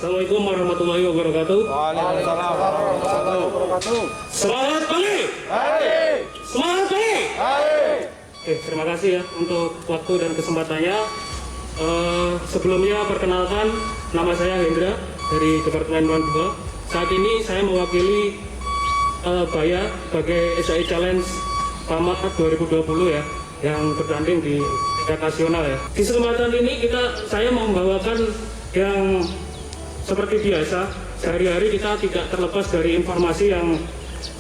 Assalamualaikum warahmatullahi wabarakatuh. Waalaikumsalam warahmatullahi wabarakatuh. Semangat pagi! Hai! Semangat pagi! Hai! Oke, terima kasih ya untuk waktu dan kesempatannya. Sebelumnya perkenalkan, nama saya Hendra dari Departemen 2. Saat ini saya mewakili Baya sebagai SAI Challenge PAMA 2020 ya, yang bertanding di tingkat nasional ya. Di kesempatan ini saya membawakan yang seperti biasa, sehari-hari kita tidak terlepas dari informasi yang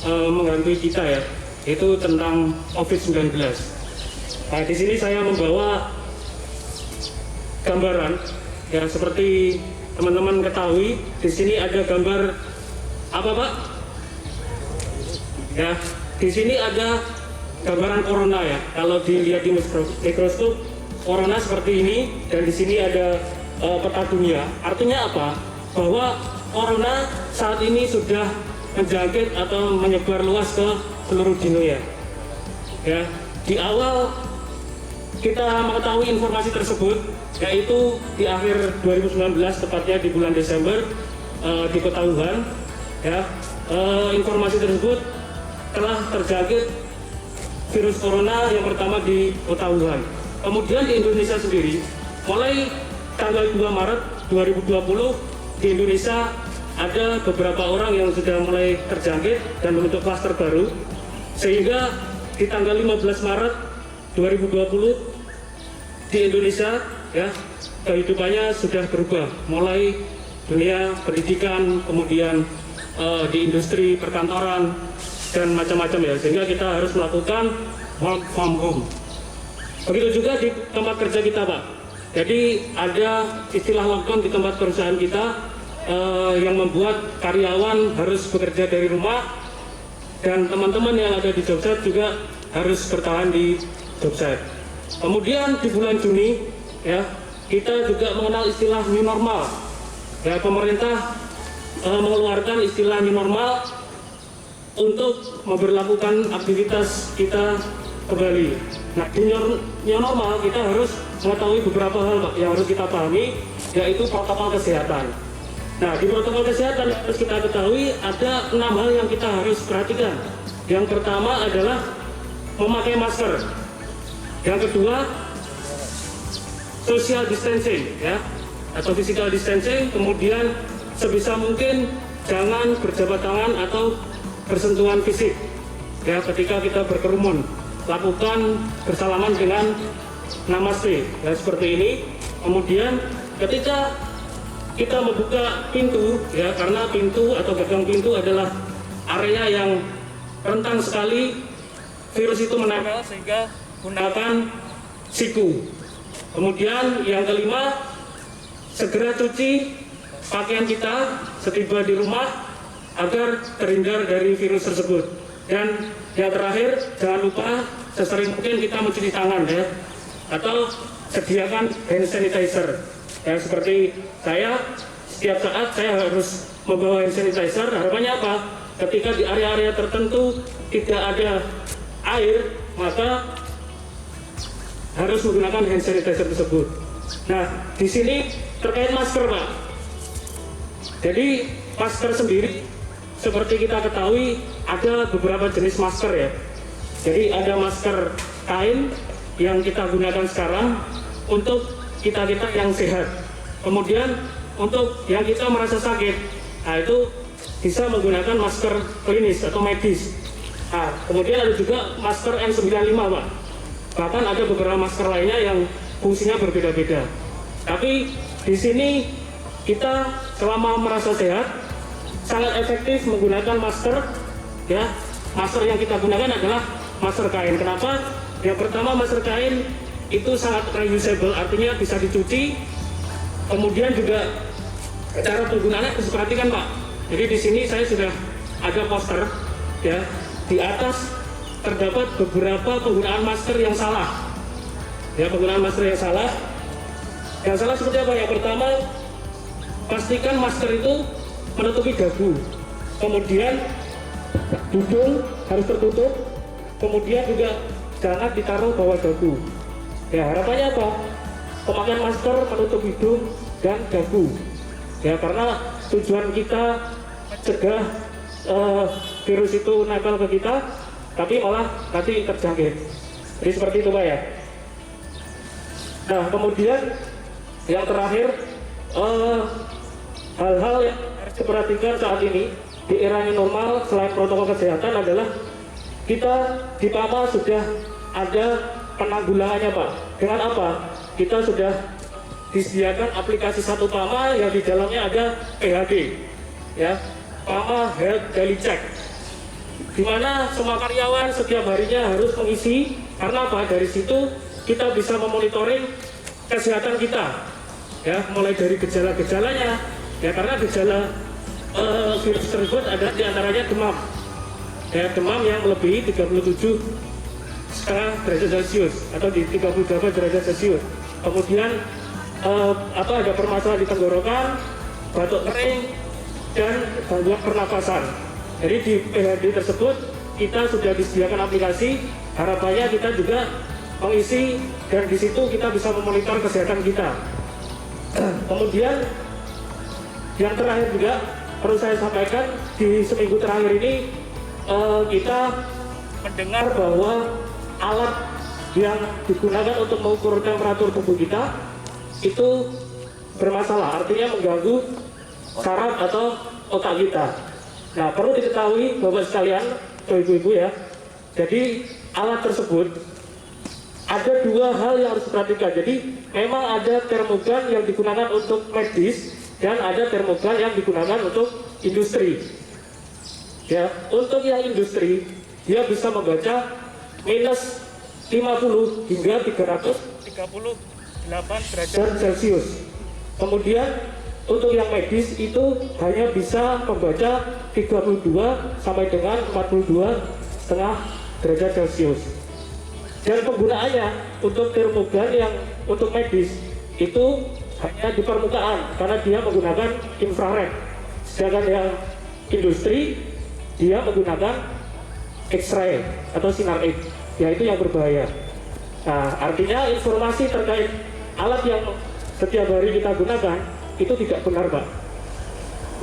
menghantui kita ya, itu tentang COVID-19. Nah, di sini saya membawa gambaran ya, seperti teman-teman ketahui, di sini ada gambar apa Pak? Ya, di sini ada gambaran corona ya. Kalau dilihat di mikroskop, corona seperti ini, dan di sini ada peta dunia. Artinya apa? Bahwa corona saat ini sudah menjangkit atau menyebar luas ke seluruh dunia. Ya, di awal kita mengetahui informasi tersebut, yaitu di akhir 2019, tepatnya di bulan Desember, di kota Wuhan. Ya, informasi tersebut telah terjangkit virus corona yang pertama di kota Wuhan. Kemudian di Indonesia sendiri, mulai tanggal 2 Maret 2020 di Indonesia ada beberapa orang yang sudah mulai terjangkit dan membentuk klaster baru, sehingga di tanggal 15 Maret 2020 di Indonesia ya, kehidupannya sudah berubah, mulai dunia pendidikan, kemudian di industri perkantoran dan macam-macam ya, sehingga kita harus melakukan work from home. Begitu juga di tempat kerja kita Pak. Jadi ada istilah lockdown di tempat perusahaan kita yang membuat karyawan harus bekerja dari rumah, dan teman-teman yang ada di jobsite juga harus bertahan di jobsite. Kemudian di bulan Juni ya, kita juga mengenal istilah new normal. Ya, pemerintah mengeluarkan istilah new normal untuk memberlakukan aktivitas kita kembali. Nah, di new normal kita harus mengetahui beberapa hal Pak, yang harus kita pahami, yaitu protokol kesehatan. Nah, di protokol kesehatan yang harus kita ketahui ada 6 hal yang kita harus perhatikan. Yang pertama adalah memakai masker. Yang kedua, social distancing ya, atau physical distancing. Kemudian sebisa mungkin jangan berjabat tangan atau bersentuhan fisik ya ketika kita berkerumun. Lakukan bersalaman dengan namaste ya, seperti ini. Kemudian ketika kita membuka pintu ya, karena pintu atau gagang pintu adalah area yang rentan sekali virus itu menempel, sehingga gunakan siku. Kemudian yang kelima, segera cuci pakaian kita setiba di rumah agar terhindar dari virus tersebut. Dan yang terakhir, jangan lupa sesering mungkin kita mencuci tangan ya, atau sediakan hand sanitizer ya, seperti saya setiap saat saya harus membawa hand sanitizer. Harapannya apa? Ketika di area-area tertentu tidak ada air, maka harus menggunakan hand sanitizer tersebut. Nah, di sini terkait masker Pak. Jadi masker sendiri seperti kita ketahui ada beberapa jenis masker ya. Jadi ada masker kain yang kita gunakan sekarang untuk kita-kita yang sehat. Kemudian untuk yang kita merasa sakit, nah itu bisa menggunakan masker klinis atau medis. Nah, kemudian ada juga masker N95 Pak. Bahkan ada beberapa masker lainnya yang fungsinya berbeda-beda. Tapi di sini kita selama merasa sehat sangat efektif menggunakan masker ya. Masker yang kita gunakan adalah masker kain. Kenapa? Yang pertama, masker kain itu sangat reusable, artinya bisa dicuci. Kemudian juga cara penggunaannya harus diperhatikan Pak. Jadi di sini saya sudah ada poster ya. Di atas terdapat beberapa penggunaan masker yang salah. Ya, penggunaan masker yang salah. Yang salah seperti apa? Yang pertama, pastikan masker itu menutupi dagu. Kemudian hidung harus tertutup. Kemudian juga jangan ditaruh bawah dagu. Ya, harapannya apa? Pemakaian masker menutup hidung dan dagu. Ya, karena tujuan kita mencegah virus itu nempel ke kita, tapi malah nanti terjangkit. Jadi seperti itu Pak ya. Nah, kemudian yang terakhir, hal-hal yang harus diperhatikan saat ini di era new normal selain protokol kesehatan adalah kita di PAMA sudah ada penanggulangannya Pak. Dengan apa? Kita sudah disediakan aplikasi satu PAMA yang di dalamnya ada PHD, ya, PAMA Health Daily Check, di mana semua karyawan setiap harinya harus mengisi. Karena apa? Dari situ kita bisa memonitoring kesehatan kita, ya, mulai dari gejala-gejalanya, ya, karena gejala virus tersebut ada diantaranya demam, ya, demam yang melebihi 37,5 derajat Celcius atau di 38 derajat Celcius. Kemudian ada permasalahan di tenggorokan, batuk kering, dan gangguan pernapasan. Jadi di PHD tersebut kita sudah disediakan aplikasi, harapannya kita juga mengisi dan di situ kita bisa memonitor kesehatan kita. Kemudian yang terakhir juga perlu saya sampaikan, di seminggu terakhir ini kita mendengar bahwa alat yang digunakan untuk mengukur temperatur tubuh kita itu bermasalah, artinya mengganggu saraf atau otak kita. Nah, perlu diketahui Bapak sekalian, Ibu-ibu ya, jadi alat tersebut ada dua hal yang harus diperhatikan. Jadi memang ada termogan yang digunakan untuk medis dan ada termogan yang digunakan untuk industri. Ya, untuk yang industri dia bisa membaca minus 50 hingga 338 derajat Celcius. Kemudian untuk yang medis itu hanya bisa membaca 32 sampai dengan 42,5 derajat Celcius. Dan penggunaannya untuk termogan yang untuk medis itu hanya di permukaan karena dia menggunakan infrared. Sedangkan yang industri dia menggunakan X-ray atau sinar X, yaitu yang berbahaya. Nah, artinya informasi terkait alat yang setiap hari kita gunakan itu tidak benar Pak.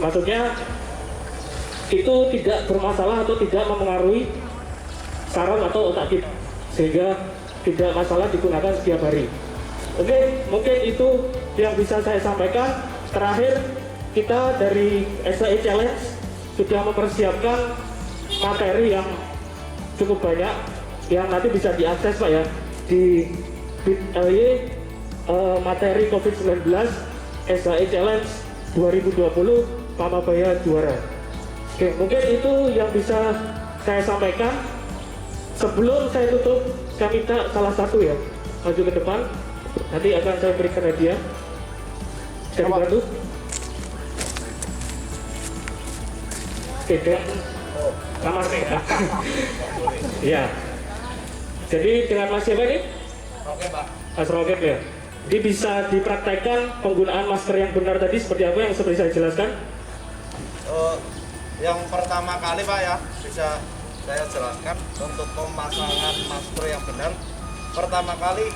Maksudnya itu tidak bermasalah atau tidak memengaruhi saraf atau otak kita, sehingga tidak masalah digunakan setiap hari. Oke, mungkin itu yang bisa saya sampaikan. Terakhir, kita dari SAE Challenge sudah mempersiapkan materi yang cukup banyak yang nanti bisa diakses Pak ya di bit.ly materi COVID-19 SAE Challenge 2020 Pamabaya Juara. Oke, mungkin itu yang bisa saya sampaikan. Sebelum saya tutup, saya minta salah satu ya maju ke depan. Nanti akan saya berikan hadiah. Saya dibantu. Oke, dengan Mas ya. Jadi dengan Mas siapa ini? Oke, Pak. Mas Roket ya. Jadi bisa dipraktekkan penggunaan masker yang benar tadi seperti apa yang seperti saya jelaskan? Yang pertama kali Pak ya, bisa saya jelaskan untuk pemasangan masker yang benar. Pertama kali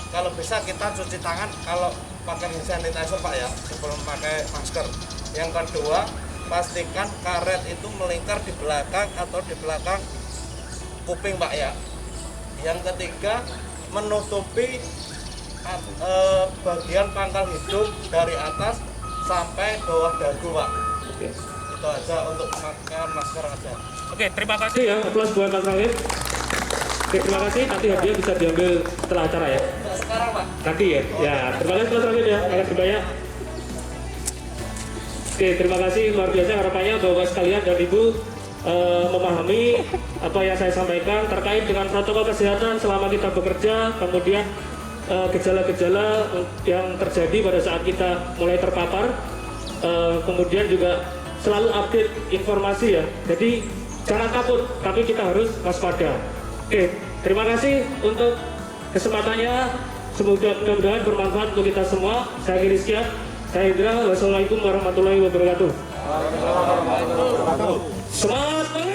kalau bisa kita cuci tangan kalau pakai hand sanitizer Pak ya, sebelum pakai masker. Yang kedua, pastikan karet itu melingkar di belakang atau di belakang kuping Pak ya. Yang ketiga, menutupi bagian pangkal hidung dari atas sampai bawah dagu Pak. Oke. Itu aja untuk memakai masker aja. Oke, terima kasih ya. Aplaus buat Mas Rawit. Oke, terima kasih. Nanti hadiah bisa diambil setelah acara ya. Sekarang Pak. Nanti ya. Ya, terima kasih Mas Rawit ya. Terima kasih banyak. Oke, terima kasih luar biasa. Harapannya Bapak sekalian dan Ibu memahami apa yang saya sampaikan terkait dengan protokol kesehatan selama kita bekerja, kemudian gejala-gejala yang terjadi pada saat kita mulai terpapar, kemudian juga selalu update informasi ya. Jadi jangan takut, tapi kita harus waspada. Oke, terima kasih untuk kesempatannya. Semoga mudah-mudahan bermanfaat untuk kita semua. Saya Rizky, saya Indra. Wassalamualaikum warahmatullahi wabarakatuh. Semangat.